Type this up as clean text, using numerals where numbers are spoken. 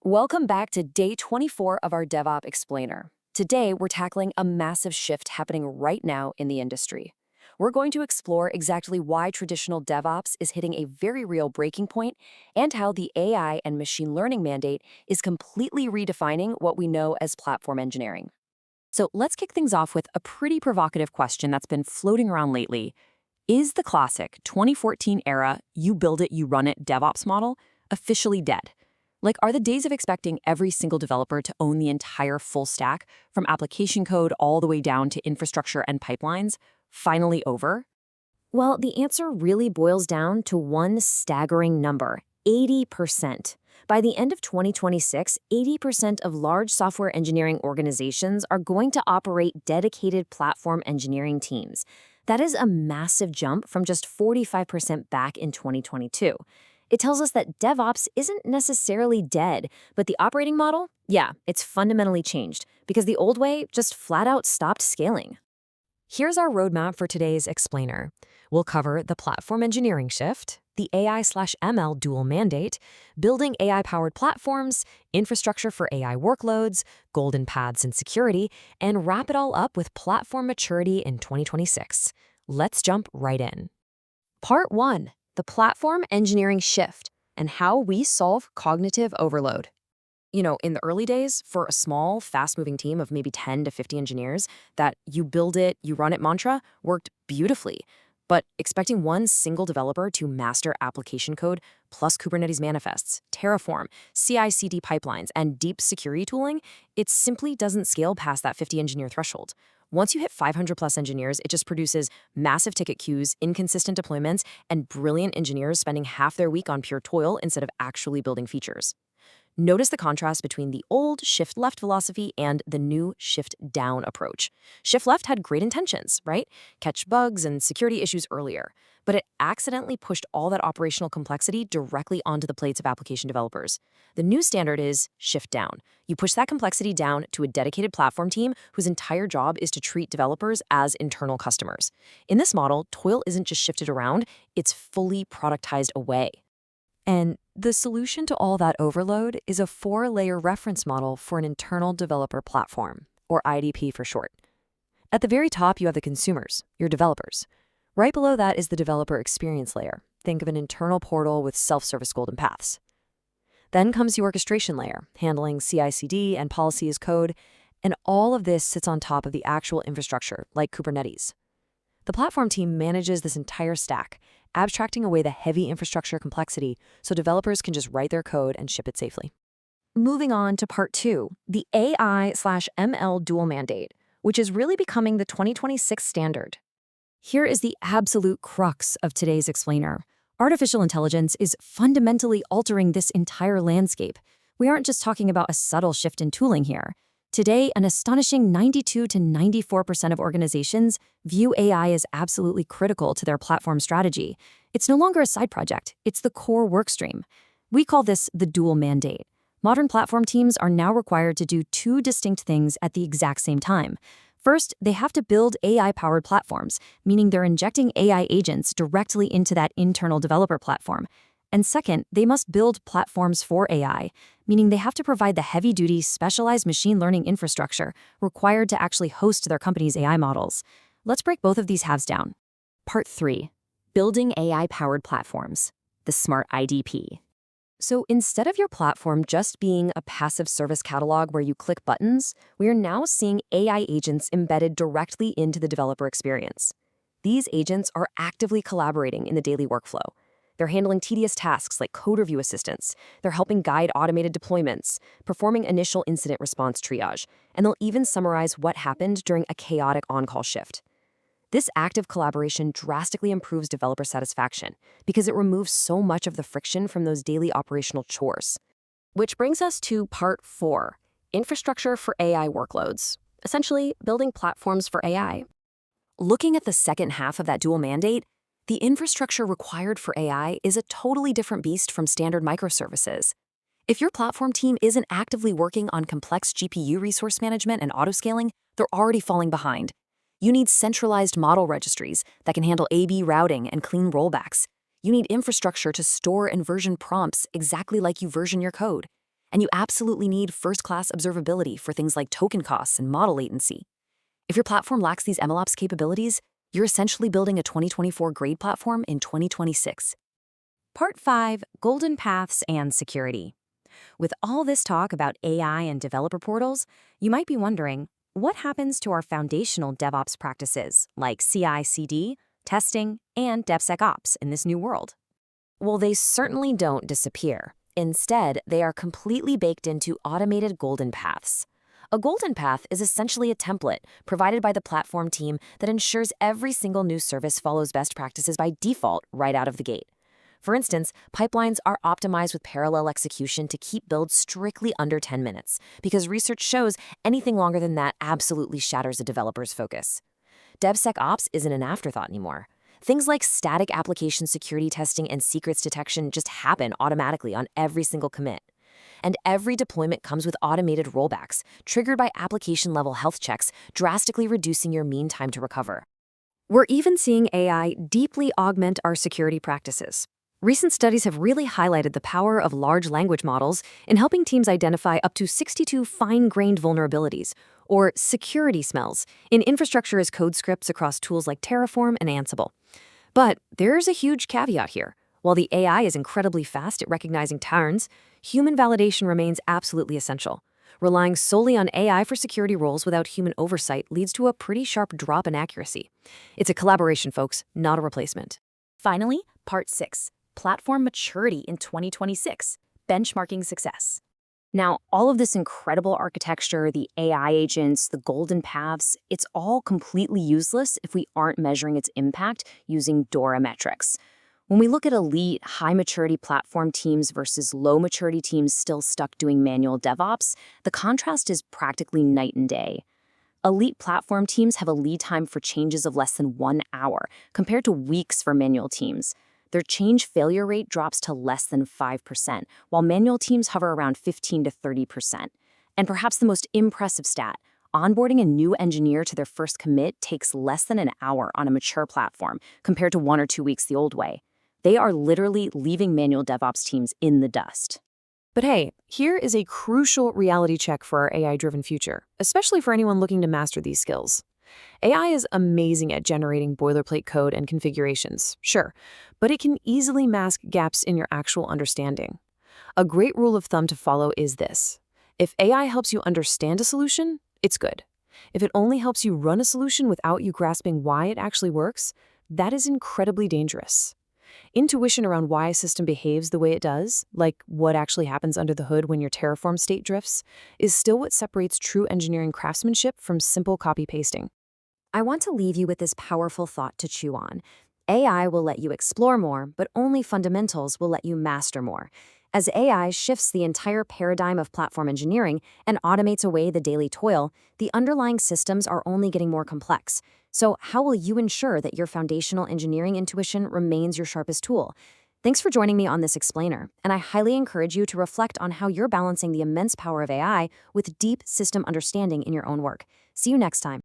Welcome back to day 24 of our DevOps Explainer. Today, we're tackling a massive shift happening right now in the industry. We're going to explore exactly why traditional DevOps is hitting a very real breaking point and how the AI and machine learning mandate is completely redefining what we know as platform engineering. So let's kick things off with a pretty provocative question that's been floating around lately. Is the classic 2014 era, you build it, you run it DevOps model officially dead? Like, are the days of expecting every single developer to own the entire full stack, from application code all the way down to infrastructure and pipelines, finally over? Well, the answer really boils down to one staggering number: 80%. By the end of 2026, 80% of large software engineering organizations are going to operate dedicated platform engineering teams. That is a massive jump from just 45% back in 2022. It tells us that DevOps isn't necessarily dead, but the operating model, yeah, it's fundamentally changed because the old way just flat out stopped scaling. Here's our roadmap for today's explainer. We'll cover the platform engineering shift, the AI/ML dual mandate, building AI-powered platforms, infrastructure for AI workloads, golden paths in security, and wrap it all up with platform maturity in 2026. Let's jump right in. Part 1. The platform engineering shift and how we solve cognitive overload. In the early days, for a small, fast-moving team of maybe 10 to 50 engineers, that you build it, you run it mantra worked beautifully. But expecting one single developer to master application code plus Kubernetes manifests, Terraform, CI/CD pipelines, and deep security tooling, it simply doesn't scale past that 50 engineer threshold. Once you hit 500 plus engineers, it just produces massive ticket queues, inconsistent deployments, and brilliant engineers spending half their week on pure toil instead of actually building features. Notice the contrast between the old shift left philosophy and the new shift down approach. Shift left had great intentions, right? Catch bugs and security issues earlier, but it accidentally pushed all that operational complexity directly onto the plates of application developers. The new standard is shift down. You push that complexity down to a dedicated platform team whose entire job is to treat developers as internal customers. In this model, toil isn't just shifted around, it's fully productized away. And the solution to all that overload is a 4-layer reference model for an internal developer platform, or IDP for short. At the very top, you have the consumers, your developers. Right below that is the developer experience layer. Think of an internal portal with self-service golden paths. Then comes the orchestration layer, handling CI/CD and policy as code, and all of this sits on top of the actual infrastructure, like Kubernetes. The platform team manages this entire stack, abstracting away the heavy infrastructure complexity so developers can just write their code and ship it safely. Moving on to part 2, the AI/ML dual mandate, which is really becoming the 2026 standard. Here is the absolute crux of today's explainer. Artificial intelligence is fundamentally altering this entire landscape. We aren't just talking about a subtle shift in tooling here. Today, an astonishing 92 to 94% of organizations view AI as absolutely critical to their platform strategy. It's no longer a side project, it's the core workstream. We call this the dual mandate. Modern platform teams are now required to do 2 distinct things at the exact same time. First, they have to build AI-powered platforms, meaning they're injecting AI agents directly into that internal developer platform. And second, they must build platforms for AI, meaning they have to provide the heavy-duty, specialized machine learning infrastructure required to actually host their company's AI models. Let's break both of these halves down. Part 3. Building AI-powered platforms, the smart IDP. So instead of your platform just being a passive service catalog where you click buttons, we are now seeing AI agents embedded directly into the developer experience. These agents are actively collaborating in the daily workflow. They're handling tedious tasks like code review assistance. They're helping guide automated deployments, performing initial incident response triage, and they'll even summarize what happened during a chaotic on-call shift. This active collaboration drastically improves developer satisfaction because it removes so much of the friction from those daily operational chores. Which brings us to part 4, infrastructure for AI workloads, essentially building platforms for AI. Looking at the second half of that dual mandate, the infrastructure required for AI is a totally different beast from standard microservices. If your platform team isn't actively working on complex GPU resource management and autoscaling, they're already falling behind. You need centralized model registries that can handle A/B routing and clean rollbacks. You need infrastructure to store and version prompts exactly like you version your code. And you absolutely need first-class observability for things like token costs and model latency. If your platform lacks these MLOps capabilities, you're essentially building a 2024 grade platform in 2026. Part 5, Golden Paths and Security. With all this talk about AI and developer portals, you might be wondering, what happens to our foundational DevOps practices like CI/CD, testing, and DevSecOps in this new world? Well, they certainly don't disappear. Instead, they are completely baked into automated golden paths. A golden path is essentially a template provided by the platform team that ensures every single new service follows best practices by default right out of the gate. For instance, pipelines are optimized with parallel execution to keep builds strictly under 10 minutes, because research shows anything longer than that absolutely shatters a developer's focus. DevSecOps isn't an afterthought anymore. Things like static application security testing and secrets detection just happen automatically on every single commit. And every deployment comes with automated rollbacks, triggered by application-level health checks, drastically reducing your mean time to recover. We're even seeing AI deeply augment our security practices. Recent studies have really highlighted the power of large language models in helping teams identify up to 62 fine-grained vulnerabilities, or security smells, in infrastructure as code scripts across tools like Terraform and Ansible. But there's a huge caveat here. While the AI is incredibly fast at recognizing patterns, human validation remains absolutely essential. Relying solely on AI for security roles without human oversight leads to a pretty sharp drop in accuracy. It's a collaboration, folks, not a replacement. Finally, Part 6. Platform maturity in 2026, benchmarking success. Now, all of this incredible architecture, the AI agents, the golden paths, it's all completely useless if we aren't measuring its impact using DORA metrics. When we look at elite, high-maturity platform teams versus low-maturity teams still stuck doing manual DevOps, the contrast is practically night and day. Elite platform teams have a lead time for changes of less than 1 hour, compared to weeks for manual teams. Their change failure rate drops to less than 5%, while manual teams hover around 15 to 30%. And perhaps the most impressive stat, onboarding a new engineer to their first commit takes less than an hour on a mature platform, compared to 1 or 2 weeks the old way. They are literally leaving manual DevOps teams in the dust. But hey, here is a crucial reality check for our AI-driven future, especially for anyone looking to master these skills. AI is amazing at generating boilerplate code and configurations, sure, but it can easily mask gaps in your actual understanding. A great rule of thumb to follow is this: if AI helps you understand a solution, it's good. If it only helps you run a solution without you grasping why it actually works, that is incredibly dangerous. Intuition around why a system behaves the way it does, like what actually happens under the hood when your Terraform state drifts, is still what separates true engineering craftsmanship from simple copy-pasting. I want to leave you with this powerful thought to chew on. AI will let you explore more, but only fundamentals will let you master more. As AI shifts the entire paradigm of platform engineering and automates away the daily toil, the underlying systems are only getting more complex. So how will you ensure that your foundational engineering intuition remains your sharpest tool? Thanks for joining me on this explainer, and I highly encourage you to reflect on how you're balancing the immense power of AI with deep system understanding in your own work. See you next time.